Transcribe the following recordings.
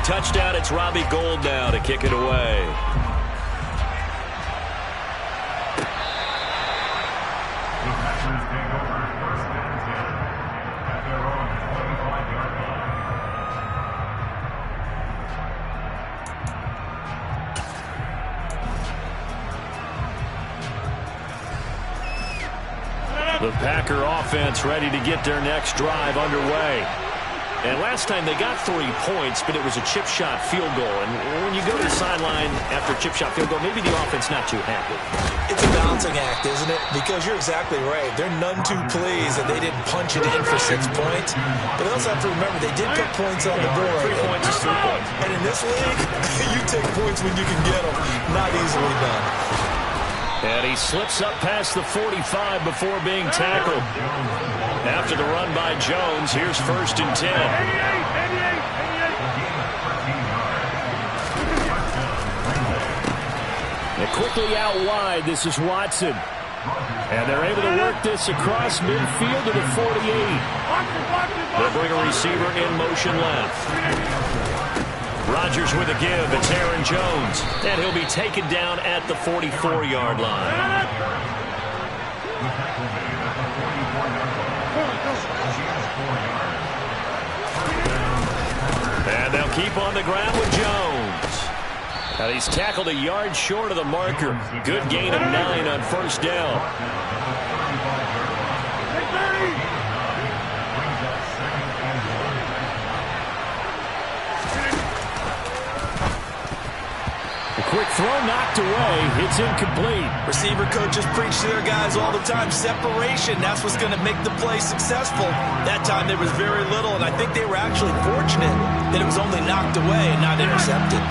touchdown. It's Robbie Gould now to kick it away. The Packer offense ready to get their next drive underway. And last time they got 3 points, but it was a chip shot field goal. And when you go to the sideline after a chip shot field goal, maybe the offense not too happy. It's a balancing act, isn't it? Because you're exactly right. They're none too pleased that they didn't punch it in for 6 points. But they also have to remember they did put points on the board. 3 points is 3 points. And in this league, you take points when you can get them. Not easily done. And he slips up past the 45 before being tackled. After the run by Jones, here's 1st and 10. And quickly out wide, this is Watson. And they're able to work this across midfield to the 48. They'll bring a receiver in motion left. Rodgers with a give. It's Aaron Jones. And he'll be taken down at the 44-yard line. And they'll keep on the ground with Jones. And he's tackled a yard short of the marker. Good gain of 9 on 1st down. Quick throw knocked away. It's incomplete. Receiver coaches preach to their guys all the time. Separation, that's what's going to make the play successful. That time there was very little, and I think they were actually fortunate that it was only knocked away and not intercepted.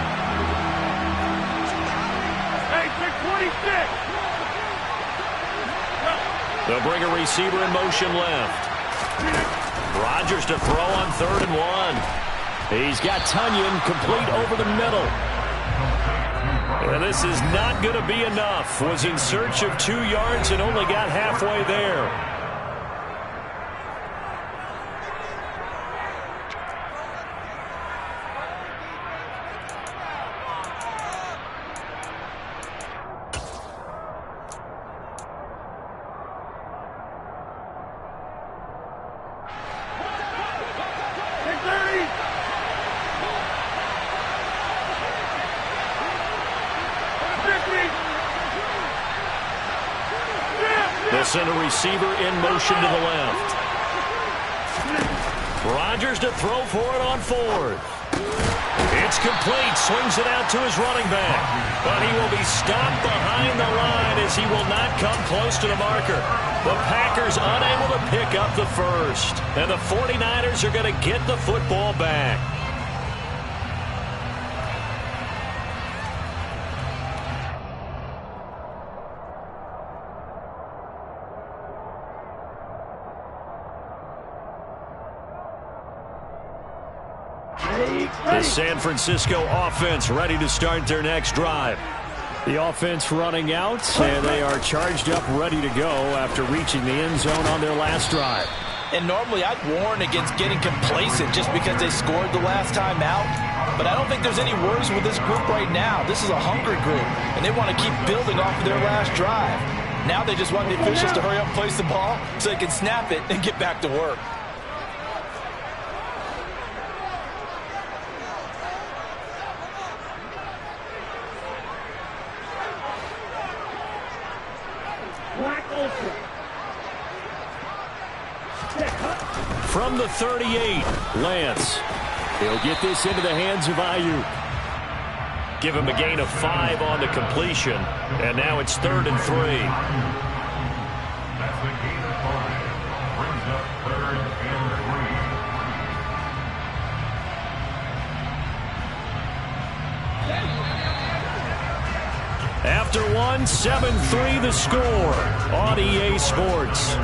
Hey, 626. They'll bring a receiver in motion left. Rodgers to throw on 3rd and 1. He's got Tunyon complete over the middle. And this is not going to be enough. Was in search of 2 yards and only got halfway there. Send a receiver in motion to the left. Rodgers to throw for it on 4th. It's complete. Swings it out to his running back. But he will be stopped behind the line as he will not come close to the marker. The Packers unable to pick up the 1st. And the 49ers are going to get the football back. The San Francisco offense ready to start their next drive. The offense running out, and they are charged up, ready to go after reaching the end zone on their last drive. And normally I'd warn against getting complacent just because they scored the last time out. But I don't think there's any worries with this group right now. This is a hungry group, and they want to keep building off of their last drive. Now they just want the officials to hurry up and place the ball so they can snap it and get back to work. From the 38, Lance. He'll get this into the hands of Ayuk. Give him a gain of 5 on the completion. And now it's 3rd and 3. That's the gain of 5. Brings up 3rd and 3. After 1, 7-3 the score on EA Sports.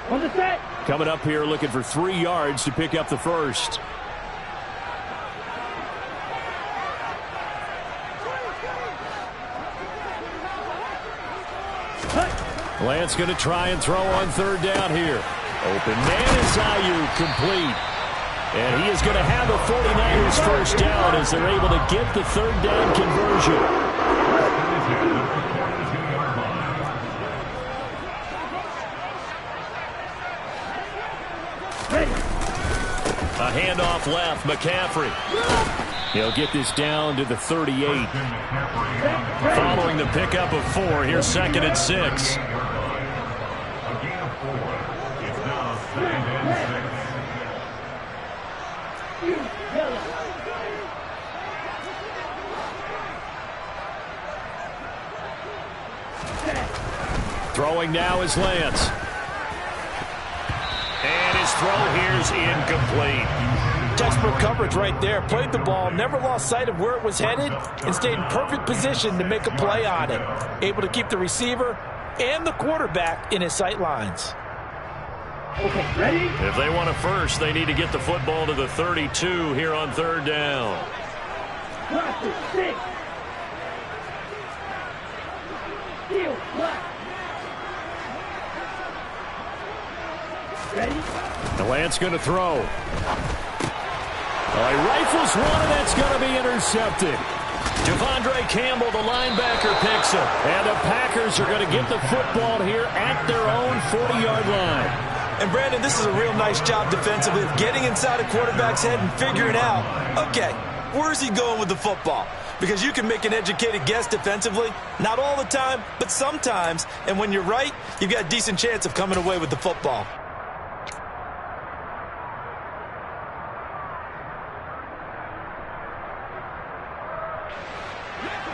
On the set. Coming up here looking for 3 yards to pick up the first. Lance going to try and throw on 3rd down here. Open man is Ayuk, complete. And he is going to have a 49ers first down as they're able to get the 3rd down conversion. A handoff left, McCaffrey. He'll get this down to the 38. Following the pickup of 4, here's 2nd and 6. Throwing now is Lance. And his throw here's incomplete. Textbook coverage right there. Played the ball, never lost sight of where it was headed, and stayed in perfect position to make a play on it. Able to keep the receiver and the quarterback in his sight lines. Okay, ready? If they want a first, they need to get the football to the 32 here on 3rd down. Watch it, 6. Deal, left. Ready? The Lance going to throw. He rifles one, and that's going to be intercepted. Devondre Campbell, the linebacker, picks it. And the Packers are going to get the football here at their own 40-yard line. And, Brandon, this is a real nice job defensively of getting inside a quarterback's head and figuring out, okay, where's he going with the football? Because you can make an educated guess defensively. Not all the time, but sometimes. And when you're right, you've got a decent chance of coming away with the football.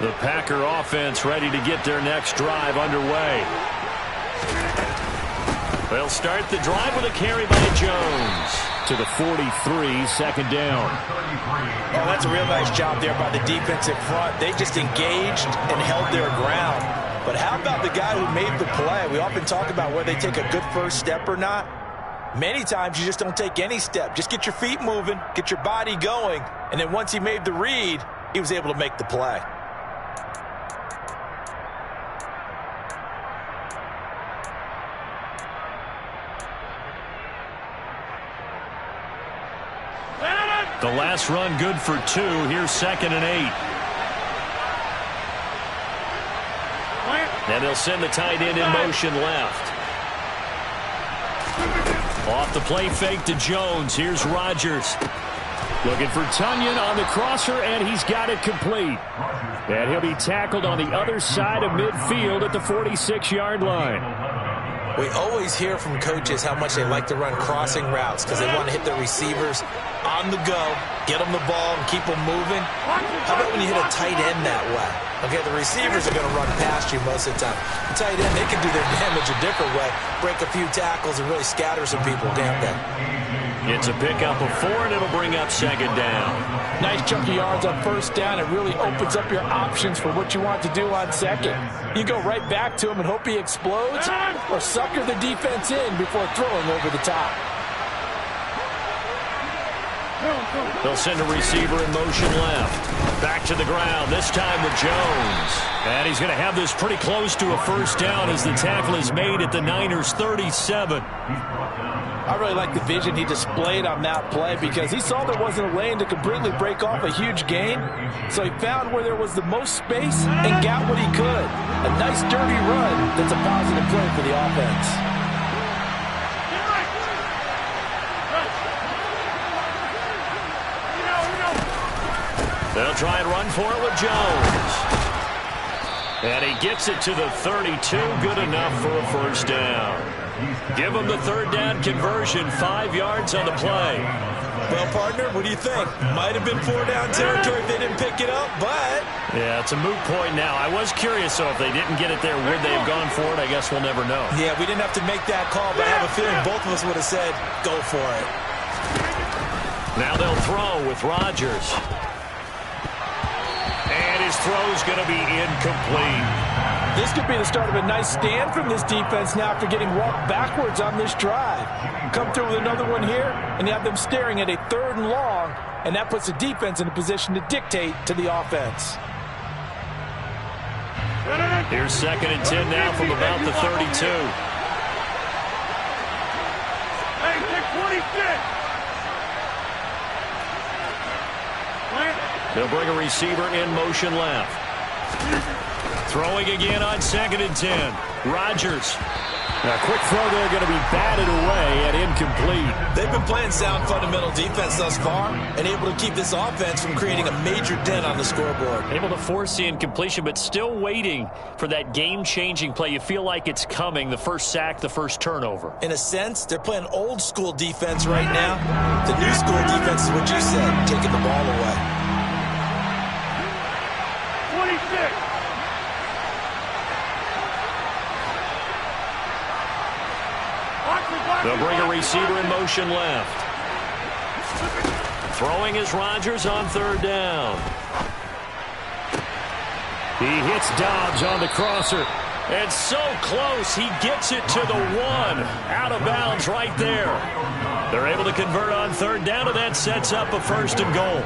The Packer offense ready to get their next drive underway. They'll start the drive with a carry by Jones to the 43, 2nd down. Oh, that's a real nice job there by the defensive front. They just engaged and held their ground. But how about the guy who made the play? We often talk about whether they take a good first step or not. Many times you just don't take any step. Just get your feet moving, get your body going, and then once he made the read, he was able to make the play. The last run good for 2. Here's 2nd and 8. And they'll send the tight end in motion left. Off the play fake to Jones. Here's Rodgers. Looking for Tunyon on the crosser, and he's got it complete. And he'll be tackled on the other side of midfield at the 46-yard line. We always hear from coaches how much they like to run crossing routes because they want to hit their receivers on the go, get them the ball, and keep them moving. How about when you hit a tight end that way? Okay, the receivers are going to run past you most of the time. The tight end, they can do their damage a different way, break a few tackles, and really scatter some people, can't they? It's a pickup of 4, and it'll bring up 2nd down. Nice chunk of yards on 1st down. It really opens up your options for what you want to do on 2nd. You go right back to him and hope he explodes, or sucker the defense in before throwing over the top. They'll send a receiver in motion left. Back to the ground, this time with Jones. And he's going to have this pretty close to a first down as the tackle is made at the Niners' 37. I really like the vision he displayed on that play because he saw there wasn't a lane to completely break off a huge gain. So he found where there was the most space and got what he could. A nice dirty run that's a positive play for the offense. They'll try and run for it with Jones. And he gets it to the 32, good enough for a first down. Give him the 3rd down conversion, 5 yards on the play. Well, partner, what do you think? Might have been 4-down territory if they didn't pick it up, but... Yeah, it's a moot point now. I was curious, so if they didn't get it there, would they have gone for it? I guess we'll never know. Yeah, we didn't have to make that call, but I have a feeling both of us would have said, go for it. Now they'll throw with Rodgers. And his throw's going to be incomplete. This could be the start of a nice stand from this defense now after getting walked backwards on this drive. Come through with another one here, and you have them staring at a 3rd and long, and that puts the defense in a position to dictate to the offense. Here's 2nd and 10 now from about the 32. Hey, take 26. They'll bring a receiver in motion left. Throwing again on 2nd and 10. Rodgers. A quick throw there going to be batted away and incomplete. They've been playing sound fundamental defense thus far and able to keep this offense from creating a major dent on the scoreboard. Able to force the incompletion, but still waiting for that game-changing play. You feel like it's coming, the first sack, the first turnover. In a sense, they're playing old school defense right now. The new school defense is what you said, taking the ball away. 26. They'll bring a receiver in motion left. Throwing is Rodgers on 3rd down. He hits Dobbs on the crosser. And so close, he gets it to the 1. Out of bounds right there. They're able to convert on 3rd down, and that sets up a 1st and goal.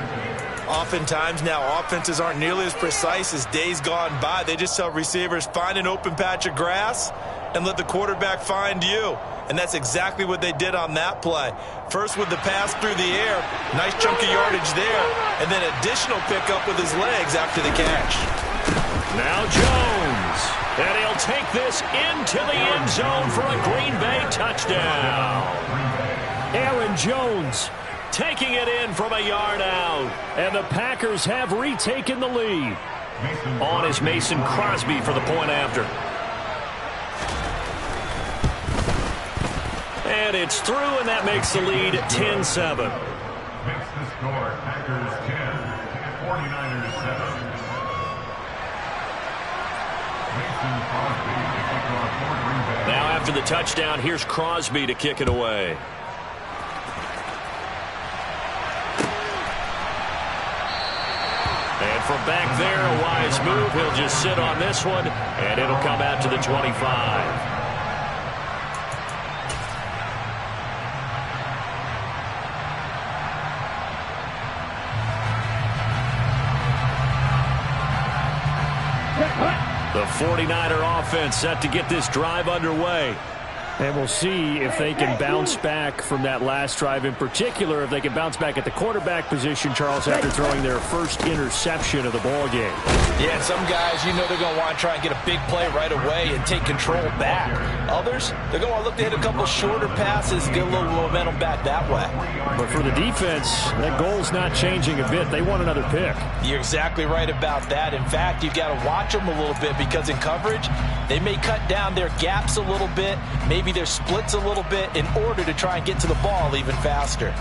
Oftentimes now, offenses aren't nearly as precise as days gone by. They just tell receivers, find an open patch of grass and let the quarterback find you. And that's exactly what they did on that play. First with the pass through the air, nice chunk of yardage there, and then additional pickup with his legs after the catch. Now Jones, and he'll take this into the end zone for a Green Bay touchdown. Aaron Jones taking it in from a yard out, and the Packers have retaken the lead. On is Mason Crosby for the point after. And it's through, and that makes the lead 10-7. Makes the score Packers 10, 49ers 7. Mason Crosby to kick off for Green Bay. Now after the touchdown, here's Crosby to kick it away. And from back there, a wise move. He'll just sit on this one, and it'll come out to the 25. The 49er offense set to get this drive underway. And we'll see if they can bounce back from that last drive, in particular, if they can bounce back at the quarterback position, Charles, after throwing their first interception of the ball game. Yeah, some guys, you know they're going to want to try and get a big play right away and take control back. Others, they're going to look to hit a couple shorter passes and get a little momentum back that way. But for the defense, that goal's not changing a bit. They want another pick. You're exactly right about that. In fact, you've got to watch them a little bit because in coverage, they may cut down their gaps a little bit, maybe their splits a little bit in order to try and get to the ball even faster.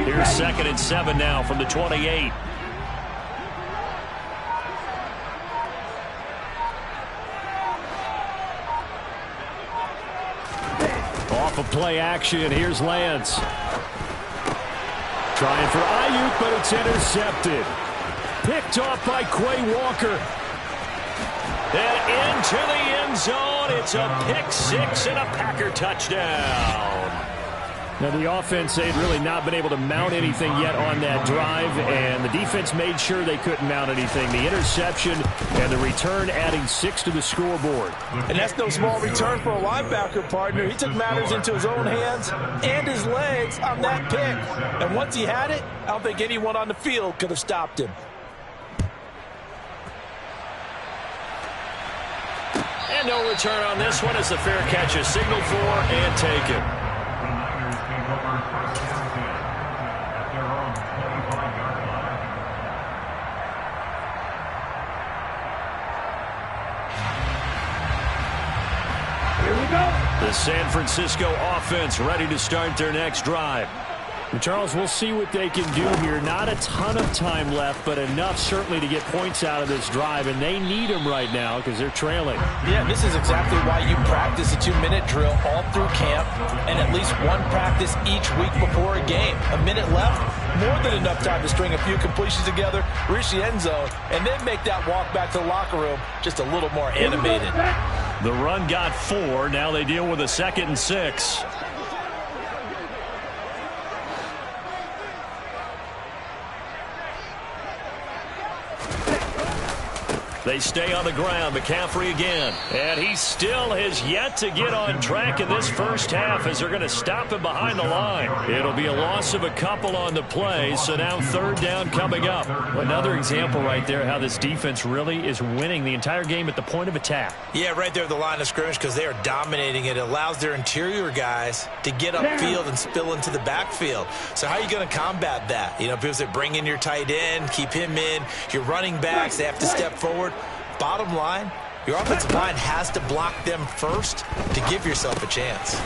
Here's 2nd and 7 now from the 28. Off of play action, here's Lance. Trying for Ayuk, but it's intercepted. Picked off by Quay Walker. And into the end zone. It's a pick-6 and a Packer touchdown. Now, the offense, they'd really not been able to mount anything yet on that drive, and the defense made sure they couldn't mount anything. The interception and the return adding 6 to the scoreboard. And that's no small return for a linebacker partner. He took matters into his own hands and his legs on that pick. And once he had it, I don't think anyone on the field could have stopped him. And no return on this one as the fair catch is signaled for and taken. The Niners take over first and 10 at their own 25-yard line. Here we go. The San Francisco offense ready to start their next drive. Charles, we'll see what they can do here. Not a ton of time left, but enough certainly to get points out of this drive, and they need them right now because they're trailing. Yeah, this is exactly why you practice a 2-minute drill all through camp and at least one practice each week before a game. A minute left, more than enough time to string a few completions together, reach the end zone, and then make that walk back to the locker room just a little more animated. The run got 4. Now they deal with a 2nd and 6. They stay on the ground. McCaffrey again. And he still has yet to get on track in this first half as they're going to stop him behind the line. It'll be a loss of a couple on the play, so now 3rd down coming up. Another example right there how this defense really is winning the entire game at the point of attack. Yeah, right there at the line of scrimmage because they are dominating it. It allows their interior guys to get upfield and spill into the backfield. So how are you going to combat that? You know, people say bring in your tight end, keep him in. Your running backs, they have to step forward. Bottom line, your offensive line has to block them first to give yourself a chance.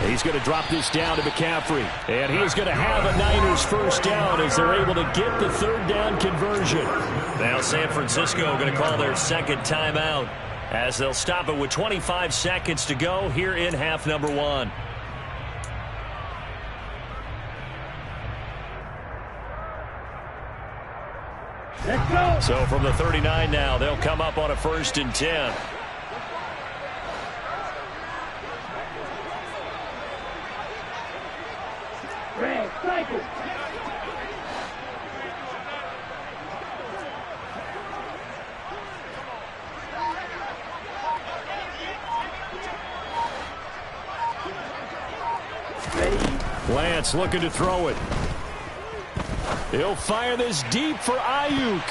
He's going to drop this down to McCaffrey. And he is going to have a Niners first down as they're able to get the 3rd down conversion. Now San Francisco going to call their 2nd timeout as they'll stop it with 25 seconds to go here in half number 1. Let's go. So from the 39 now, they'll come up on a 1st and 10. Red cycle. Ready. Lance looking to throw it. He'll fire this deep for Ayuk.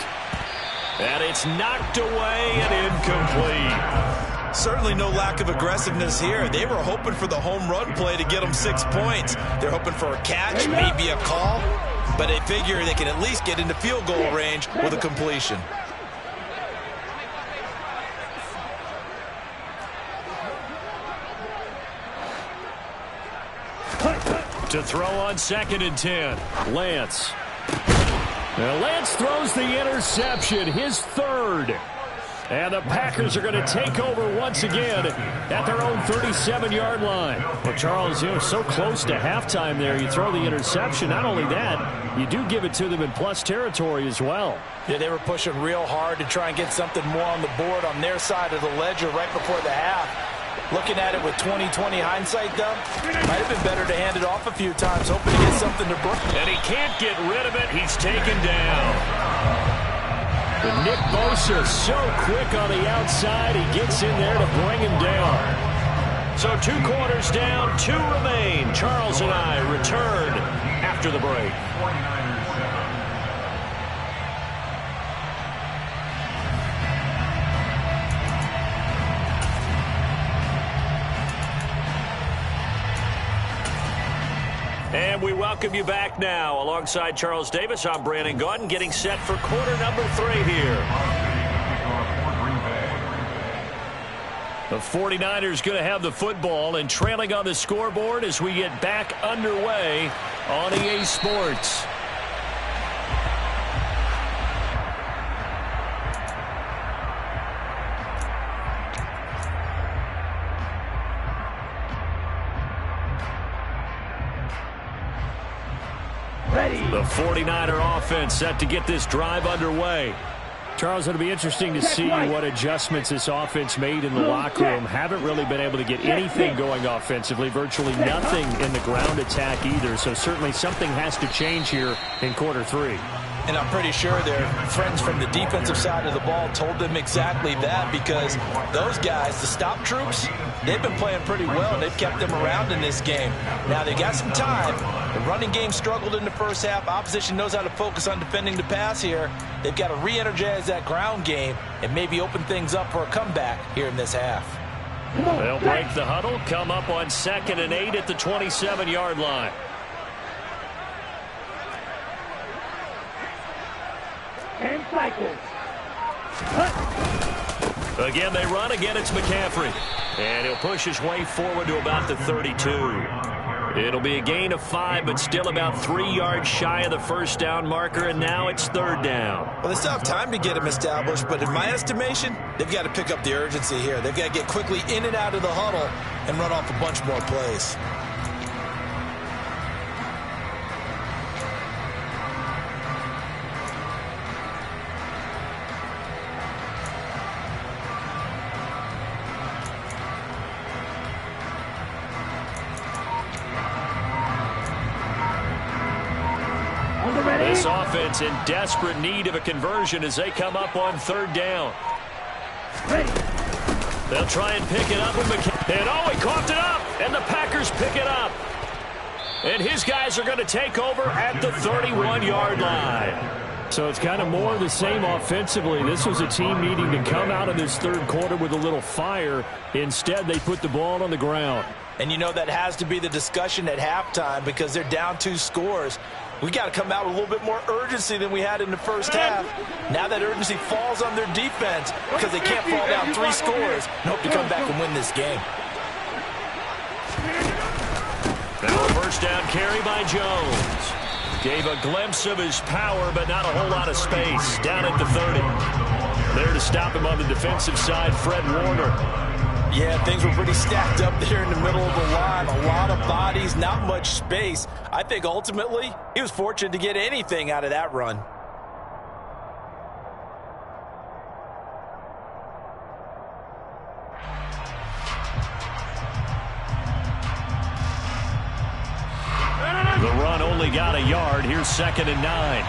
And it's knocked away and incomplete. Certainly no lack of aggressiveness here. They were hoping for the home run play to get them 6 points. They're hoping for a catch, maybe a call, but they figure they can at least get into field goal range with a completion. To throw on 2nd and 10. Lance. Now Lance throws the interception, his 3rd. And the Packers are going to take over once again at their own 37-yard line. Well, Charles, so close to halftime there. You throw the interception. Not only that, you do give it to them in plus territory as well. Yeah, they were pushing real hard to try and get something more on the board on their side of the ledger right before the half. Looking at it with 20/20 hindsight, though, might have been better to hand it off a few times, hoping to get something to break. And he can't get rid of it. He's taken down. But Nick Bosa so quick on the outside. He gets in there to bring him down. So 2 quarters down, 2 remain. Charles and I return after the break. And we welcome you back now. Alongside Charles Davis, I'm Brandon Gaudin, getting set for quarter number 3 here. The 49ers going to have the football and trailing on the scoreboard as we get back underway on EA Sports. The 49er offense set to get this drive underway. Charles, it'll be interesting to see what adjustments this offense made in the locker room. Haven't really been able to get anything going offensively, virtually nothing in the ground attack either. So certainly something has to change here in quarter 3. And I'm pretty sure their friends from the defensive side of the ball told them exactly that, because those guys, the stop troops, they've been playing pretty well, and they've kept them around in this game. Now, they got some time. The running game struggled in the first half. Opposition knows how to focus on defending the pass here. They've got to re-energize that ground game and maybe open things up for a comeback here in this half. They'll break the huddle, come up on 2nd and 8 at the 27-yard line. And cycle. Again, they run. Again, it's McCaffrey. And he'll push his way forward to about the 32. It'll be a gain of 5, but still about 3 yards shy of the first down marker, and now it's third down. Well, they still have time to get him established, but in my estimation, they've got to pick up the urgency here. They've got to get quickly in and out of the huddle and run off a bunch more plays. This offense in desperate need of a conversion as they come up on third down. They'll try and pick it up with McKinnon. And oh, he coughed it up, and the Packers pick it up. And his guys are going to take over at the 31-yard line. So it's kind of more of the same offensively. This was a team needing to come out of this third quarter with a little fire. Instead, they put the ball on the ground. And you know that has to be the discussion at halftime because they're down 2 scores. We got to come out with a little bit more urgency than we had in the first half. Now that urgency falls on their defense because they can't fall down 3 scores and hope to come back and win this game. Now a first down carry by Jones. Gave a glimpse of his power, but not a whole lot of space. Down at the 30. There to stop him on the defensive side, Fred Warner. Yeah, things were pretty stacked up there in the middle of the line. A lot of bodies, not much space. I think ultimately he was fortunate to get anything out of that run. The run only got a yard. Here's 2nd and 9.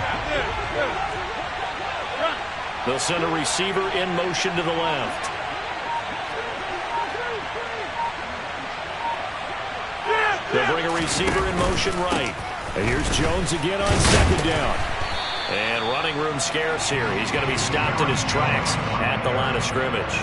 They'll send a receiver in motion to the left. They'll bring a receiver in motion right. And here's Jones again on 2nd down. And running room scarce here. He's going to be stopped in his tracks at the line of scrimmage.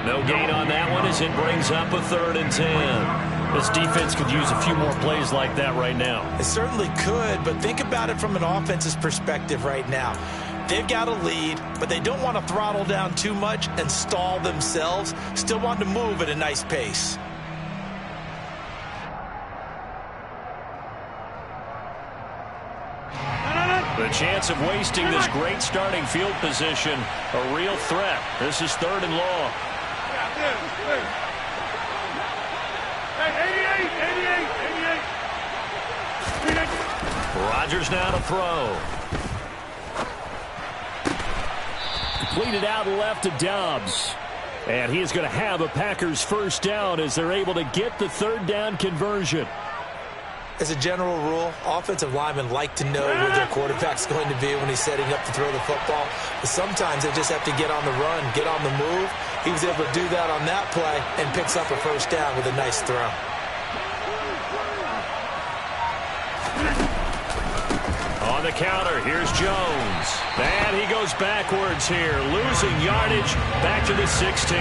No gain on that one as it brings up a 3rd and 10. This defense could use a few more plays like that right now. It certainly could, but think about it from an offense's perspective right now. They've got a lead, but they don't want to throttle down too much and stall themselves. Still want to move at a nice pace. The chance of wasting this great starting field position, a real threat. This is 3rd and long. Rodgers now to throw. Completed out left to Dobbs. And he is going to have a Packers first down as they're able to get the 3rd down conversion. As a general rule, offensive linemen like to know where their quarterback's going to be when he's setting up to throw the football. But sometimes they just have to get on the run, get on the move. He was able to do that on that play and picks up a first down with a nice throw. On the counter, here's Jones. And he goes backwards here, losing yardage back to the 16.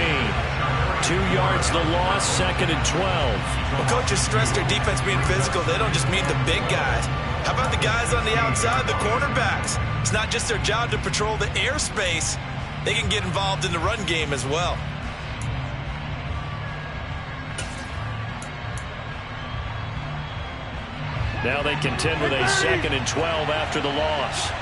2 yards the loss, 2nd and 12. Well, coaches stress their defense being physical. They don't just mean the big guys. How about the guys on the outside, the cornerbacks? It's not just their job to patrol the airspace. They can get involved in the run game as well. Now they contend with a 2nd and 12 after the loss.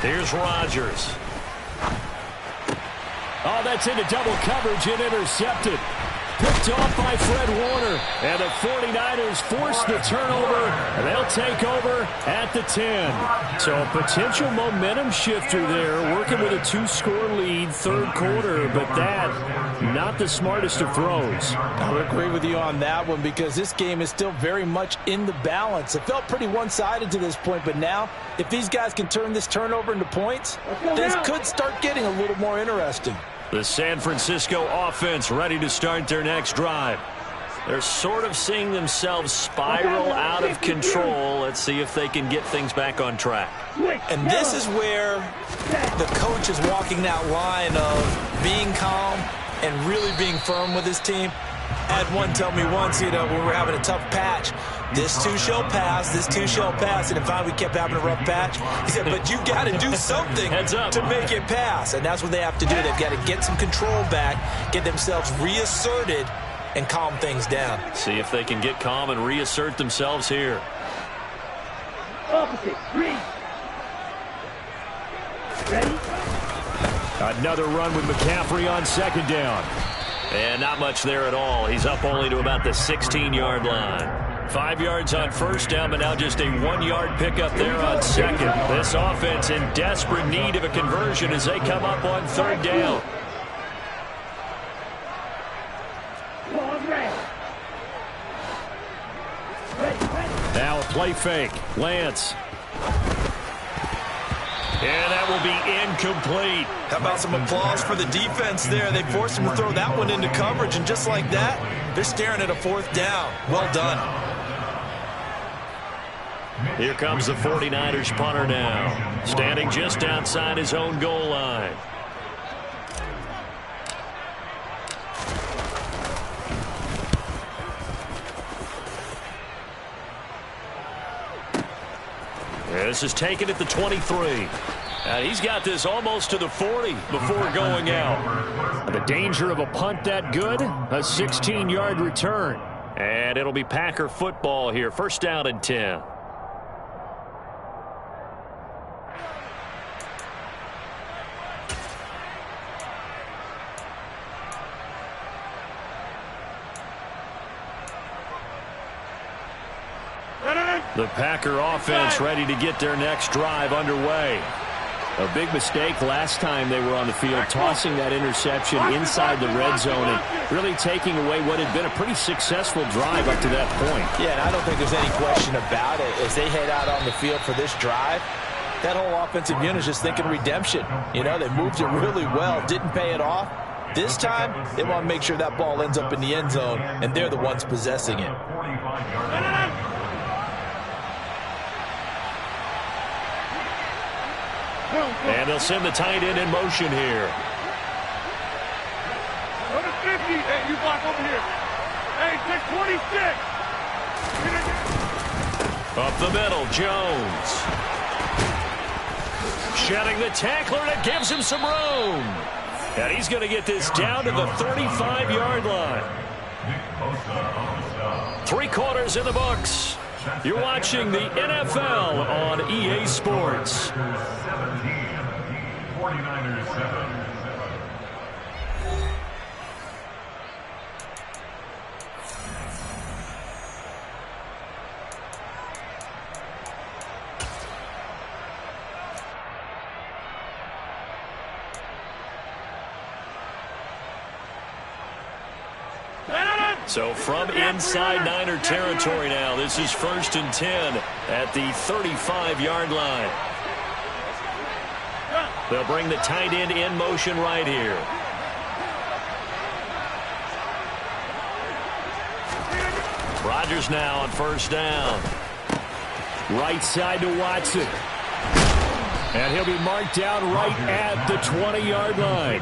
Here's Rodgers. Oh, that's into double coverage and intercepted. Picked off by Fred Warner. And the 49ers force the turnover. And they'll take over at the 10. So a potential momentum shifter there, working with a 2-score lead, 3rd quarter. But that, not the smartest of throws. I would agree with you on that one because this game is still very much in the balance. It felt pretty one-sided to this point, but now if these guys can turn this turnover into points, things could start getting a little more interesting. The San Francisco offense ready to start their next drive. They're sort of seeing themselves spiral out of control. Let's see if they can get things back on track. And this is where the coach is walking that line of being calm and really being firm with his team. Had one tell me once, when we were having a tough patch, this too shall pass, this too shall pass. And finally we kept having a rough patch. He said, but you got to do something to make it pass. And that's what they have to do. They've got to get some control back, get themselves reasserted, and calm things down. See if they can get calm and reassert themselves here. Opposite. Green. Ready? Another run with McCaffrey on second down. And not much there at all. He's up only to about the 16-yard line. 5 yards on first down, but now just a 1-yard pickup there on second. This offense in desperate need of a conversion as they come up on third down. Now a play fake. Lance. And that will be incomplete. How about some applause for the defense there? They forced him to throw that one into coverage, and just like that, they're staring at a fourth down. Well done. Here comes the 49ers punter now, standing just outside his own goal line. This is taken at the 23. He's got this almost to the 40 before going out. The danger of a punt that good, a 16-yard return. And it'll be Packer football here. First down and 10. The Packer offense ready to get their next drive underway. A big mistake last time they were on the field, tossing that interception inside the red zone and really taking away what had been a pretty successful drive up to that point. Yeah, and I don't think there's any question about it. As they head out on the field for this drive, that whole offensive unit is just thinking redemption. They moved it really well, didn't pay it off. This time, they want to make sure that ball ends up in the end zone, and they're the ones possessing it. And they'll send the tight end in motion here. Go to 50. Hey, you block over here. Hey, take 26. Up the middle, Jones. Shedding the tackler, and it gives him some room. And he's going to get this down to the 35-yard line. 3 quarters in the books. You're watching the NFL on EA Sports. 49ers 7. So from inside Niner territory now, this is 1st and 10 at the 35-yard line. They'll bring the tight end in motion right here. Rodgers now on first down. Right side to Watson. And he'll be marked down right at the 20-yard line.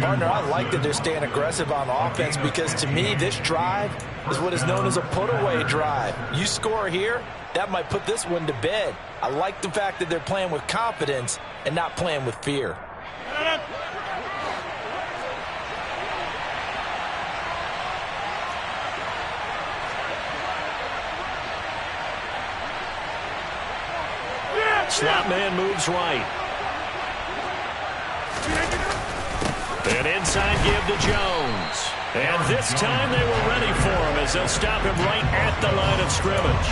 Partner, I like that they're staying aggressive on offense because, to me, this drive is what is known as a put-away drive. You score here, that might put this one to bed. I like the fact that they're playing with confidence and not playing with fear. Slot man moves right. And inside give to Jones. And this time they were ready for him as they'll stop him right at the line of scrimmage.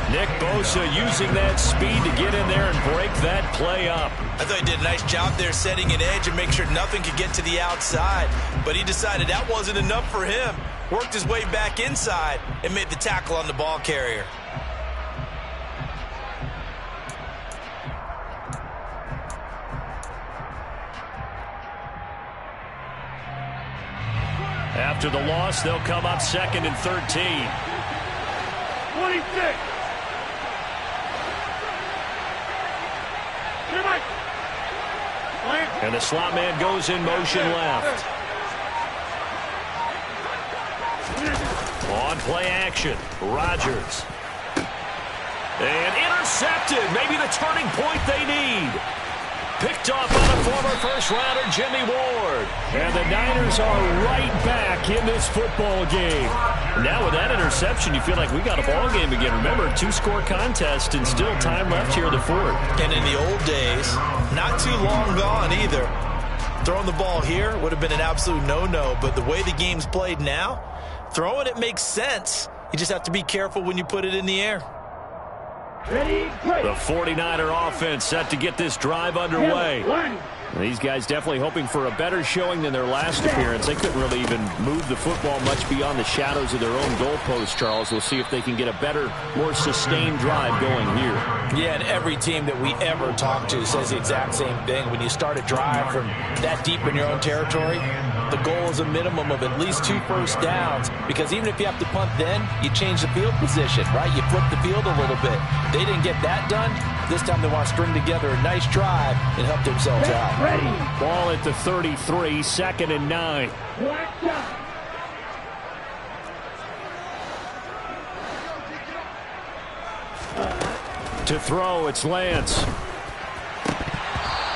Nick Bosa using that speed to get in there and break that play up. I thought he did a nice job there setting an edge and make sure nothing could get to the outside. But he decided that wasn't enough for him. Worked his way back inside and made the tackle on the ball carrier. After the loss, they'll come up 2nd and 13. 26. And the slot man goes in motion left. On play action, Rodgers. And intercepted. Maybe the turning point they need. Picked off by the former first-rounder, Jimmy Ward. And the Niners are right back in this football game. Now with that interception, you feel like we got a ball game again. Remember, two-score contest and still time left here in the fourth. And in the old days, not too long gone either. Throwing the ball here would have been an absolute no-no, but the way the game's played now, throwing it makes sense. You just have to be careful when you put it in the air. Ready, break. The 49er offense set to get this drive underway. These guys definitely hoping for a better showing than their last appearance. They couldn't really even move the football much beyond the shadows of their own goalpost, Charles. We'll see if they can get a better, more sustained drive going here. Yeah, and every team that we ever talk to says the exact same thing. When you start a drive from that deep in your own territory, the goal is a minimum of at least 2 first downs, because even if you have to punt then, you change the field position, right? You flip the field a little bit. They didn't get that done. This time they want to string together a nice drive and help themselves out. Ready. Ball at the 33, 2nd and 9. Black shot. To throw, it's Lance.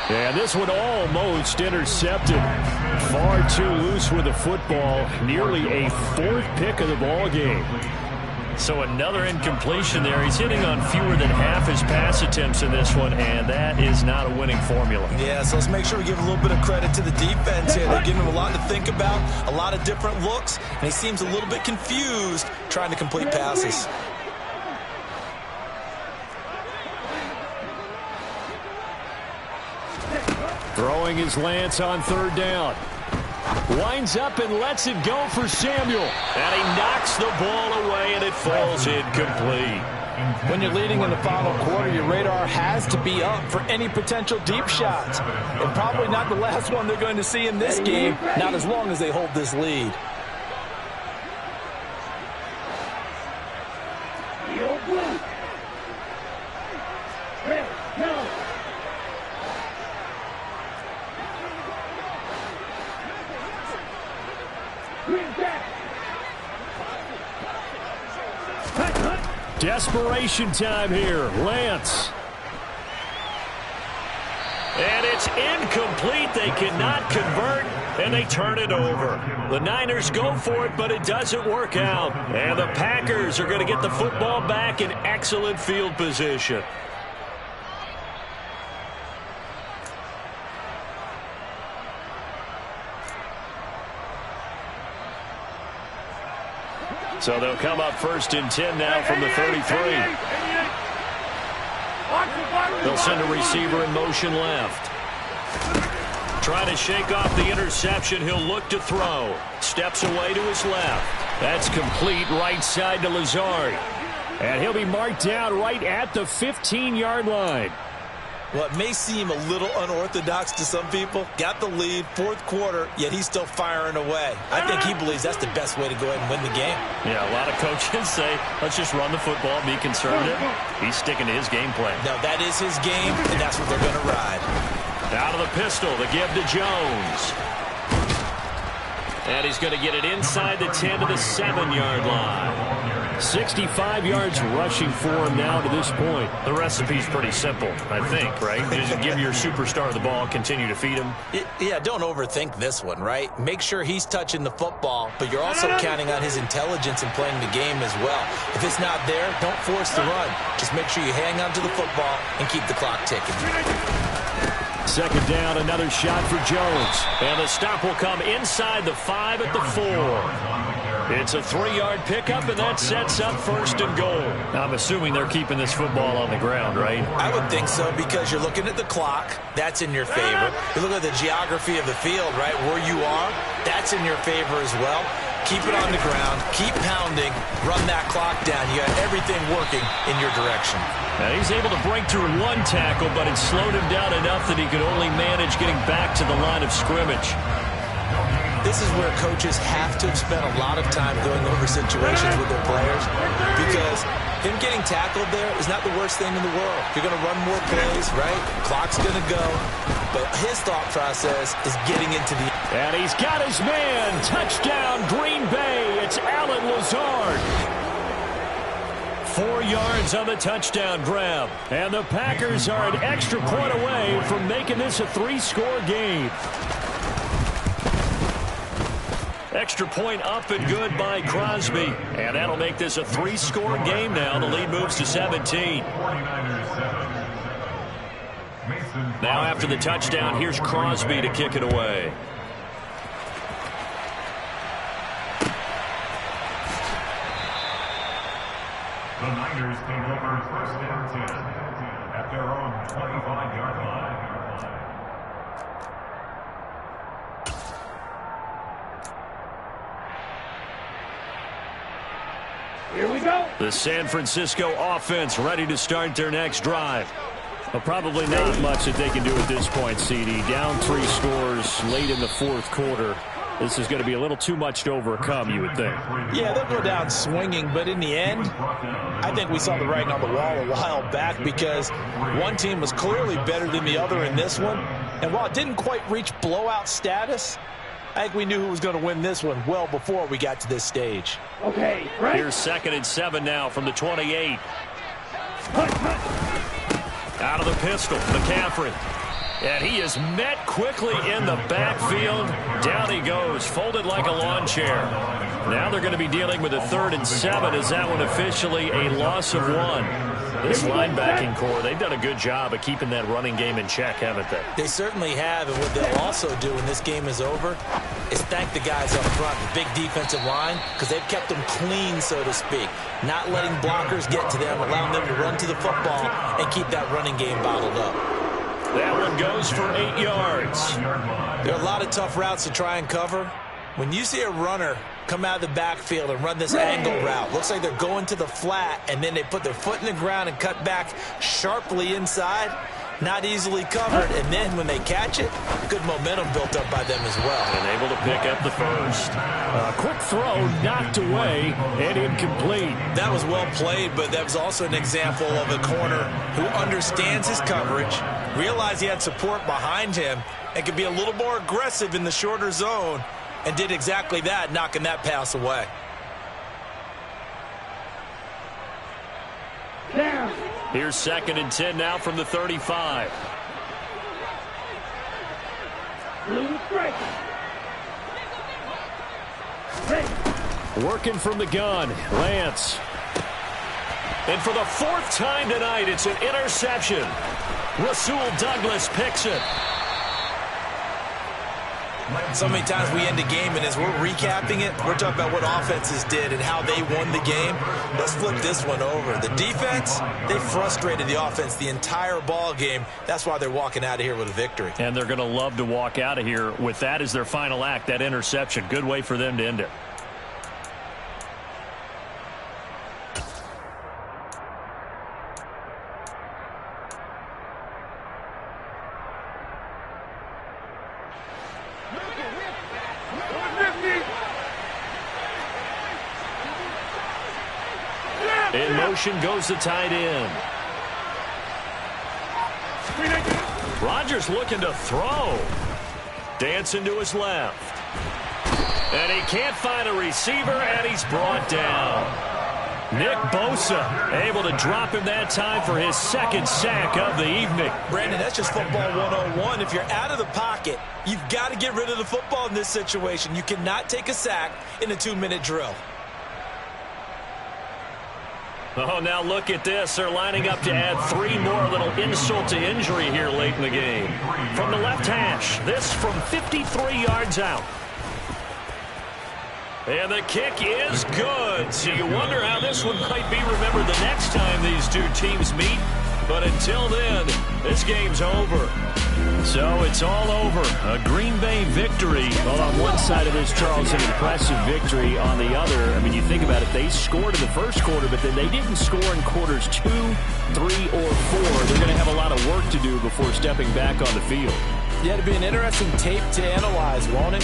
And this one almost intercepted. Far too loose with the football. Nearly a 4th pick of the ball game. So another incompletion there. He's hitting on fewer than half his pass attempts in this one, and that is not a winning formula. Yeah, so let's make sure we give a little bit of credit to the defense here. They're giving him a lot to think about, a lot of different looks, and he seems a little bit confused trying to complete passes. Throwing his Lance on 3rd down. Winds up and lets it go for Samuel. And he knocks the ball away, and it falls incomplete. When you're leading in the final quarter, your radar has to be up for any potential deep shots. And probably not the last one they're going to see in this game, not as long as they hold this lead. Desperation time here. Lance. And it's incomplete. They cannot convert, and they turn it over. The Niners go for it, but it doesn't work out. And the Packers are going to get the football back in excellent field position. So they'll come up 1st and 10 now from the 33. They'll send a receiver in motion left. Trying to shake off the interception. He'll look to throw. Steps away to his left. That's complete right side to Lazard. And he'll be marked down right at the 15-yard line. Well, it may seem a little unorthodox to some people. Got the lead, 4th quarter, yet he's still firing away. I think he believes that's the best way to go ahead and win the game. Yeah, a lot of coaches say, let's just run the football, be conservative. He's sticking to his game plan. No, that is his game, and that's what they're going to ride. Out of the pistol, the give to Jones. And he's going to get it inside the 10 to the 7-yard line. 65 yards rushing for him now to this point. The recipe's pretty simple, I think, right? Just give your superstar the ball, continue to feed him. Yeah, don't overthink this one, right? Make sure he's touching the football, but you're also counting on his intelligence in playing the game as well. If it's not there, don't force the run. Just make sure you hang on to the football and keep the clock ticking. 2nd down, another shot for Jones. And the stop will come inside the 5 at the 4. It's a 3-yard pickup, and that sets up 1st and goal. I'm assuming they're keeping this football on the ground, right? I would think so, because you're looking at the clock. That's in your favor. You look at the geography of the field, right, where you are. That's in your favor as well. Keep it on the ground. Keep pounding. Run that clock down. You got everything working in your direction. Now he's able to break through 1 tackle, but it slowed him down enough that he could only manage getting back to the line of scrimmage. This is where coaches have to have spent a lot of time going over situations with their players, because him getting tackled there is not the worst thing in the world. You're going to run more plays, right? Clock's going to go. But his thought process is getting into the... And he's got his man. Touchdown, Green Bay. It's Allen Lazard. 4 yards on the touchdown grab. And the Packers are an extra point away from making this a 3-score game. Extra point up and good by Crosby. And that'll make this a 3-score game now. The lead moves to 17. Now after the touchdown, here's Crosby to kick it away. The Niners take over first and 10 at their own 25-yard line. Here we go. The San Francisco offense ready to start their next drive. Well, probably not much that they can do at this point, CD. Down 3 scores late in the 4th quarter. This is going to be a little too much to overcome, you would think. Yeah, they'll go down swinging, but in the end, I think we saw the writing on the wall a while back because one team was clearly better than the other in this one. And while it didn't quite reach blowout status, I think we knew who was going to win this one well before we got to this stage. Okay, right. Here's 2nd and 7 now from the 28. Out of the pistol, McCaffrey. And he is met quickly in the backfield. Down he goes, folded like a lawn chair. Now they're going to be dealing with a 3rd and 7. Is that one officially a loss of 1? This linebacking core, they've done a good job of keeping that running game in check, haven't they? They certainly have, and what they'll also do when this game is over is thank the guys up front, the big defensive line, because they've kept them clean, so to speak. Not letting blockers get to them, allowing them to run to the football and keep that running game bottled up. That one goes for 8 yards. There are a lot of tough routes to try and cover. When you see a runner come out of the backfield and run this angle route, looks like they're going to the flat, and then they put their foot in the ground and cut back sharply inside, not easily covered. And then when they catch it, good momentum built up by them as well. And able to pick up the first. Quick throw, knocked away, and incomplete. That was well played, but that was also an example of a corner who understands his coverage, realized he had support behind him, and could be a little more aggressive in the shorter zone, and did exactly that, knocking that pass away. Down. Here's 2nd and 10 now from the 35. Blue strike. Working from the gun, Lance. And for the 4th time tonight, it's an interception. Rasul Douglas picks it. So many times we end a game, and as we're recapping it, we're talking about what offenses did and how they won the game. Let's flip this one over. The defense, they frustrated the offense the entire ball game. That's why they're walking out of here with a victory. And they're going to love to walk out of here with that as their final act, that interception. Good way for them to end it. In motion goes the tight end. Rodgers looking to throw. Dancing to his left. And he can't find a receiver, and he's brought down. Nick Bosa able to drop him that time for his 2nd sack of the evening. Brandon, that's just football 101. If you're out of the pocket, you've got to get rid of the football in this situation. You cannot take a sack in a 2-minute drill. Oh, now look at this. They're lining up to add 3 more, little insult to injury here late in the game. From the left hash, this from 53 yards out. And the kick is good. So you wonder how this one might be remembered the next time these two teams meet. But until then, this game's over. So it's all over. A Green Bay victory. Well, on one side of this, Charles, an impressive victory. On the other, I mean, you think about it, they scored in the first quarter, but then they didn't score in quarters 2, 3, or 4. They're going to have a lot of work to do before stepping back on the field. Yeah, it'll be an interesting tape to analyze, won't it?